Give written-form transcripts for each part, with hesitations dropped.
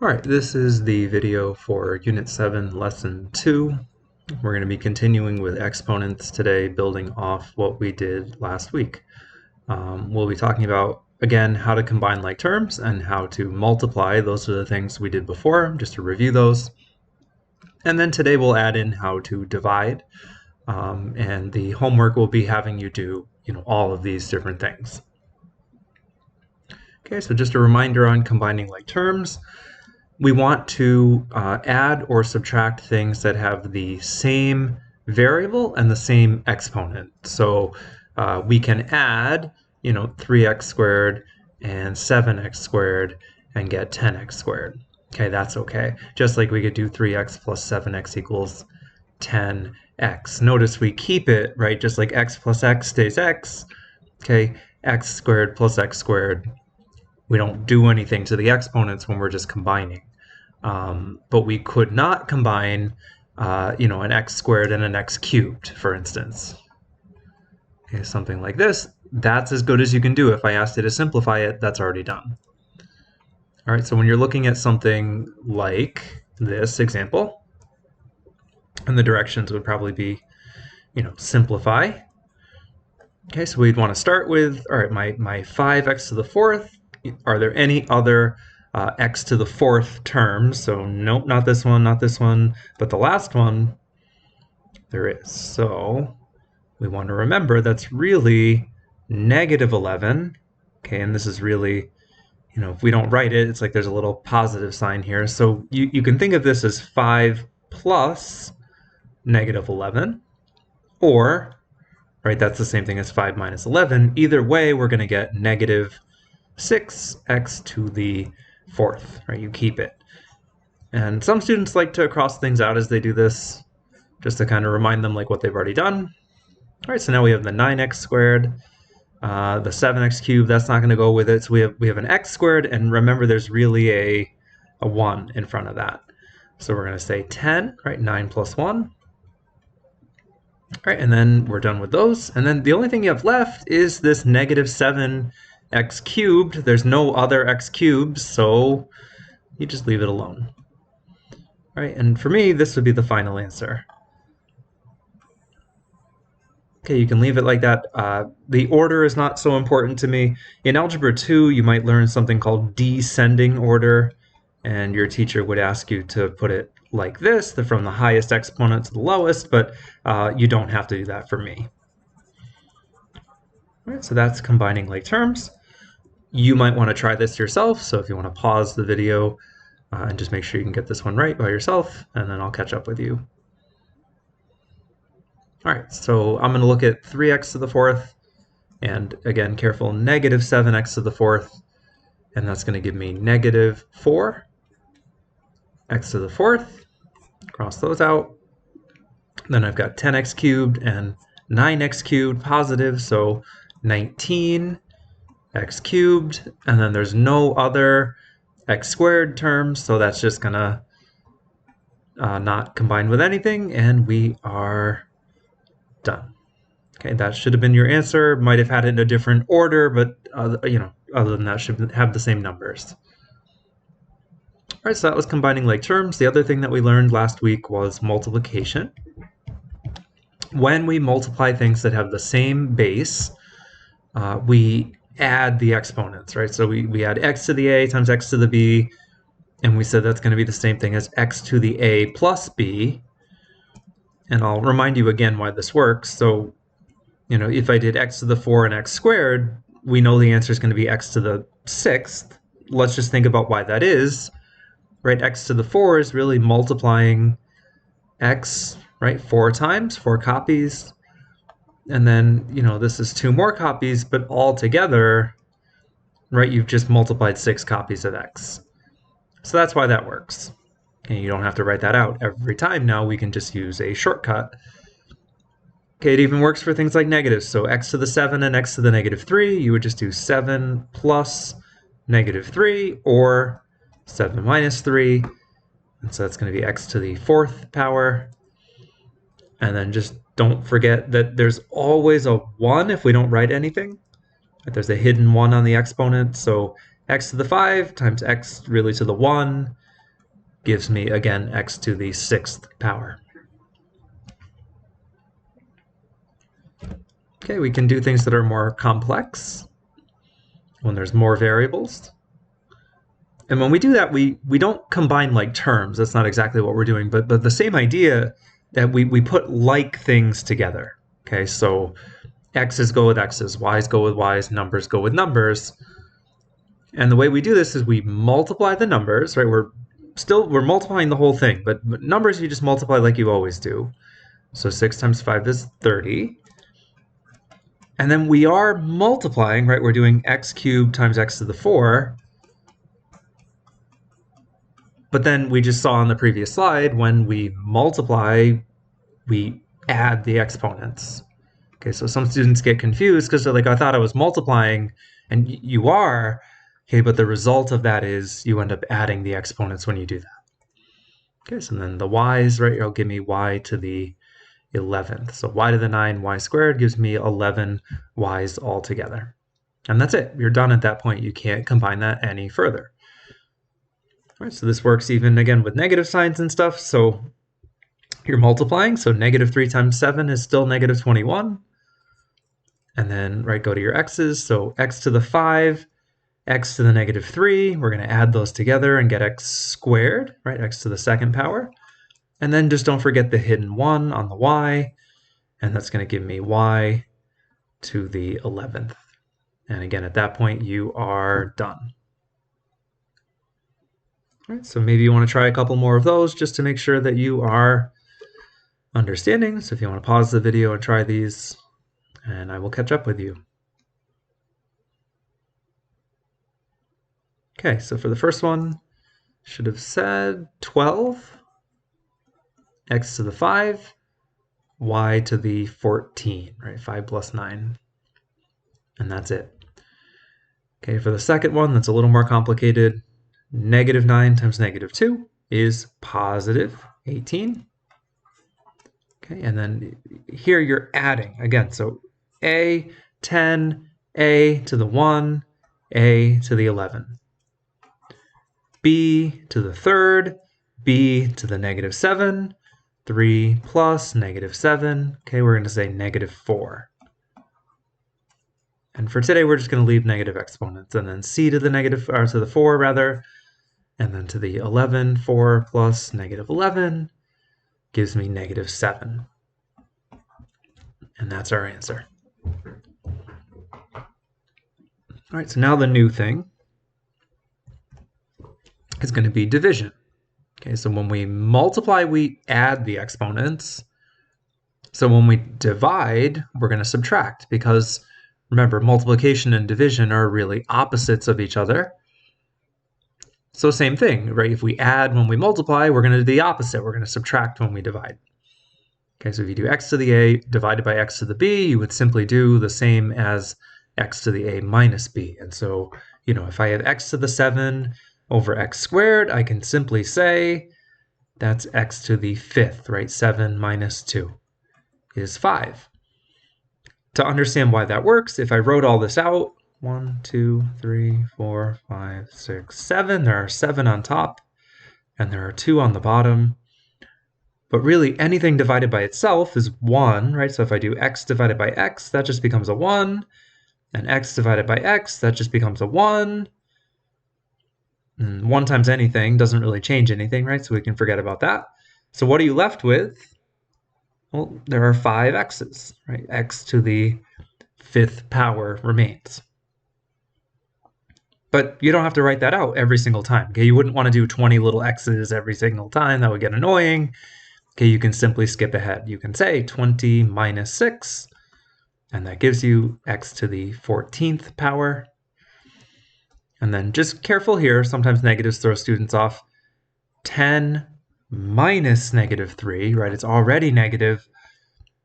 Alright, this is the video for Unit 7, Lesson 2. We're going to be continuing with exponents today, building off what we did last week. We'll be talking about, again, how to combine like terms and how to multiply. Those are the things we did before, just to review those. And then today we'll add in how to divide. And the homework will be having you do, all of these different things. Okay, so just a reminder on combining like terms. We want to add or subtract things that have the same variable and the same exponent. So we can add, 3x squared and 7x squared and get 10x squared. Okay, that's okay. Just like we could do 3x plus 7x equals 10x. Notice we keep it, right? Just like x plus x stays x. Okay, x squared plus x squared. We don't do anything to the exponents when we're just combining. But we could not combine, an x squared and an x cubed, for instance. Okay, something like this. That's as good as you can do. If I asked you to simplify it, that's already done. All right, so when you're looking at something like this example, and the directions would probably be, simplify. Okay, so we'd want to start with, all right, my 5x to the fourth. Are there any other x to the fourth terms? So nope, not this one, but the last one, there is. So we want to remember that's really negative 11. Okay, and this is really, if we don't write it, it's like there's a little positive sign here. So you can think of this as 5 plus negative 11, or, right, that's the same thing as 5 minus 11. Either way, we're going to get negative 6x to the fourth, right? You keep it. And some students like to cross things out as they do this, just to kind of remind them like what they've already done. All right, so now we have the 9x squared, the 7x cubed, that's not going to go with it. So we have an x squared, and remember there's really a 1 in front of that. So we're going to say 10, right? 9 plus 1. All right, and then we're done with those. And then the only thing you have left is this negative 7x cubed. There's no other x cubes, so you just leave it alone. All right, and for me, this would be the final answer. Okay, you can leave it like that. The order is not so important to me. In Algebra 2, you might learn something called descending order, and your teacher would ask you to put it like this, from the highest exponent to the lowest, but you don't have to do that for me. All right, so that's combining like terms. You might want to try this yourself, so if you want to pause the video and just make sure you can get this one right by yourself, and then I'll catch up with you. All right, so I'm going to look at 3x to the fourth, and again, careful, negative 7x to the fourth, and that's going to give me negative 4x to the fourth. Cross those out. Then I've got 10x cubed and 9x cubed positive, so 19x cubed, and then there's no other x squared terms, so that's just gonna not combine with anything, and we are done. Okay, that should have been your answer. Might have had it in a different order, but other than that, should have the same numbers. All right, so that was combining like terms. The other thing that we learned last week was multiplication. When we multiply things that have the same base, we add the exponents, right? So we add x to the a times x to the b, and we said that's going to be the same thing as x to the a plus b. And I'll remind you again why this works. So, if I did x to the 4 and x squared, we know the answer is going to be x to the 6th. Let's just think about why that is, right? X to the 4 is really multiplying x, right? 4 times, 4 copies. And then, this is 2 more copies, but all together, right, you've just multiplied 6 copies of x. So that's why that works. And you don't have to write that out every time now. We can just use a shortcut. Okay, it even works for things like negatives. So x to the 7 and x to the negative 3, you would just do 7 plus negative 3, or 7 minus 3. And so that's going to be x to the 4th power. And then just don't forget that there's always a 1 if we don't write anything. There's a hidden 1 on the exponent. So x to the 5 times x really to the 1 gives me, again, x to the 6th power. Okay, we can do things that are more complex when there's more variables. And when we do that, we don't combine like terms. That's not exactly what we're doing, but the same idea that we put like things together. Okay, so x's go with x's, y's go with y's, numbers go with numbers. And the way we do this is we multiply the numbers, right? We're multiplying the whole thing, but numbers you just multiply like you always do. So 6 times 5 is 30. And then we are multiplying, right? We're doing x cubed times x to the 4. But then we just saw on the previous slide, when we multiply, we add the exponents. Okay, so some students get confused because they're like, I thought I was multiplying, and you are, okay, but the result of that is you end up adding the exponents when you do that. Okay, so then the y's, right, it'll give me y to the 11th. So y to the 9, y squared gives me 11 y's altogether. And that's it. You're done at that point. You can't combine that any further. All right, so this works even, again, with negative signs and stuff. So you're multiplying, so negative 3 times 7 is still negative 21. And then, right, go to your x's. So x to the 5, x to the negative 3. We're going to add those together and get x squared, right, x to the 2nd power. And then just don't forget the hidden 1 on the y, and that's going to give me y to the 11th. And again, at that point, you are done. All right, so maybe you want to try a couple more of those just to make sure that you are understanding. So if you want to pause the video and try these, and I will catch up with you. Okay, so for the first one, should have said 12, x to the 5, y to the 14, right? 5 plus 9. And that's it. Okay, for the second one, that's a little more complicated. Negative 9 times negative 2 is positive 18. Okay, and then here you're adding again. So a 10, a to the 1, a to the 11. B to the 3rd, b to the negative 7, 3 plus negative 7. Okay, we're going to say negative 4. And for today, we're just going to leave negative exponents. And then c to the negative, or to the 4 rather, and then to the 11, 4 plus negative 11 gives me negative 7. And that's our answer. All right, so now the new thing is going to be division. Okay, so when we multiply, we add the exponents. So when we divide, we're going to subtract, because remember, multiplication and division are really opposites of each other. So same thing, right? If we add when we multiply, we're going to do the opposite. We're going to subtract when we divide. Okay, so if you do x to the a divided by x to the b, you would simply do the same as x to the a minus b. And so, if I have x to the 7 over x squared, I can simply say that's x to the 5th, right? 7 minus 2 is 5. To understand why that works, if I wrote all this out, 1, 2, 3, 4, 5, 6, 7. There are 7 on top, and there are 2 on the bottom. But really, anything divided by itself is 1, right? So if I do x divided by x, that just becomes a 1. And x divided by x, that just becomes a 1. And 1 times anything doesn't really change anything, right? So we can forget about that. So what are you left with? Well, there are 5 x's, right? X to the 5th power remains. But you don't have to write that out every single time. Okay, you wouldn't want to do 20 little x's every single time. That would get annoying. Okay, you can simply skip ahead. You can say 20 minus 6, and that gives you x to the 14th power. And then just careful here, sometimes negatives throw students off. 10 minus negative 3, right? It's already negative,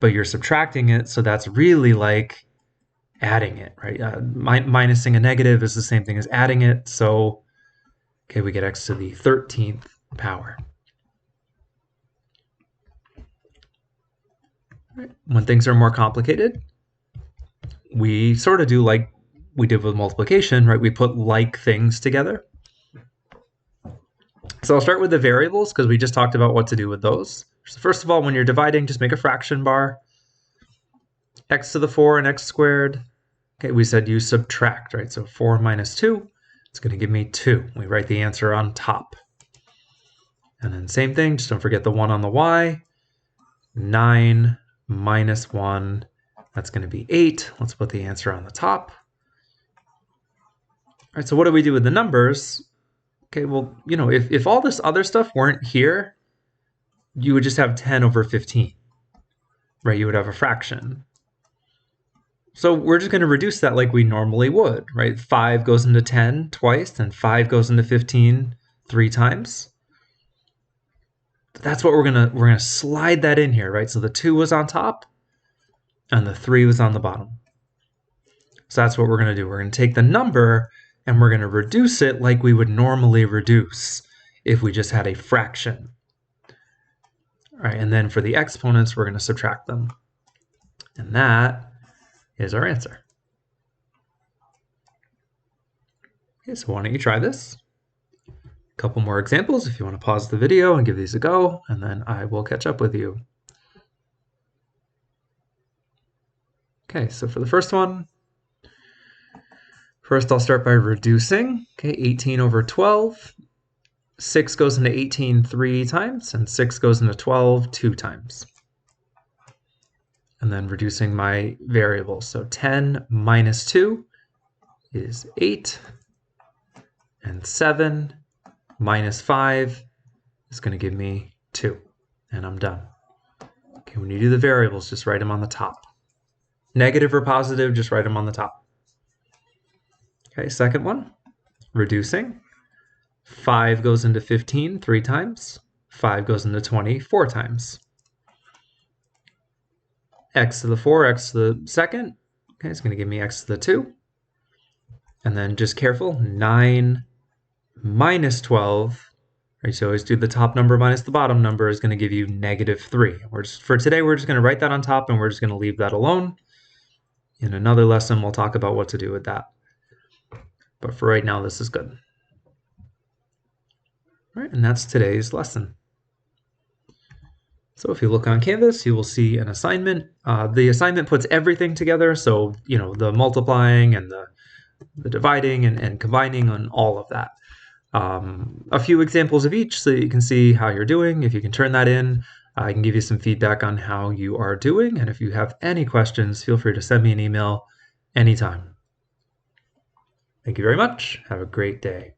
but you're subtracting it, so that's really like adding it, right? Minusing a negative is the same thing as adding it, so okay, we get x to the 13th power. Right. When things are more complicated, we sort of do like we did with multiplication, right? We put like things together. So I'll start with the variables because we just talked about what to do with those. So first of all, when you're dividing, just make a fraction bar. X to the 4 and x squared. Okay, we said you subtract, right? So 4 minus 2, it's going to give me 2. We write the answer on top. And then same thing, just don't forget the 1 on the y. 9 minus 1, that's going to be 8. Let's put the answer on the top. All right, so what do we do with the numbers? Okay, well, if all this other stuff weren't here, you would just have 10 over 15, right? You would have a fraction. So we're just going to reduce that like we normally would, right? 5 goes into 10 twice, and 5 goes into 15 3 times. That's what we're gonna slide that in here, right? So the 2 was on top, and the 3 was on the bottom. So that's what we're gonna do. We're gonna take the number and we're gonna reduce it like we would normally reduce if we just had a fraction. All right, and then for the exponents, we're gonna subtract them. And that is our answer. Okay, so why don't you try this? A couple more examples if you want to pause the video and give these a go, and then I will catch up with you. Okay, so for the first one, first I'll start by reducing. Okay, 18 over 12. 6 goes into 18 3 times, and 6 goes into 12 2 times. And then reducing my variables. So 10 minus 2 is 8, and 7 minus 5 is going to give me 2, and I'm done. Okay, when you do the variables, just write them on the top. Negative or positive, just write them on the top. Okay, second one, reducing. 5 goes into 15 3 times. 5 goes into 20 4 times. X to the 4, x to the second. Okay, it's going to give me x to the 2. And then just careful, 9 minus 12. Right, so always do the top number minus the bottom number is going to give you negative 3. For today, we're just going to write that on top, and we're just going to leave that alone. In another lesson, we'll talk about what to do with that. But for right now, this is good. All right, and that's today's lesson. So if you look on Canvas, you will see an assignment. The assignment puts everything together, so the multiplying and the dividing and combining and all of that. A few examples of each so that you can see how you're doing. If you can turn that in, I can give you some feedback on how you are doing. And if you have any questions, feel free to send me an email anytime. Thank you very much. Have a great day.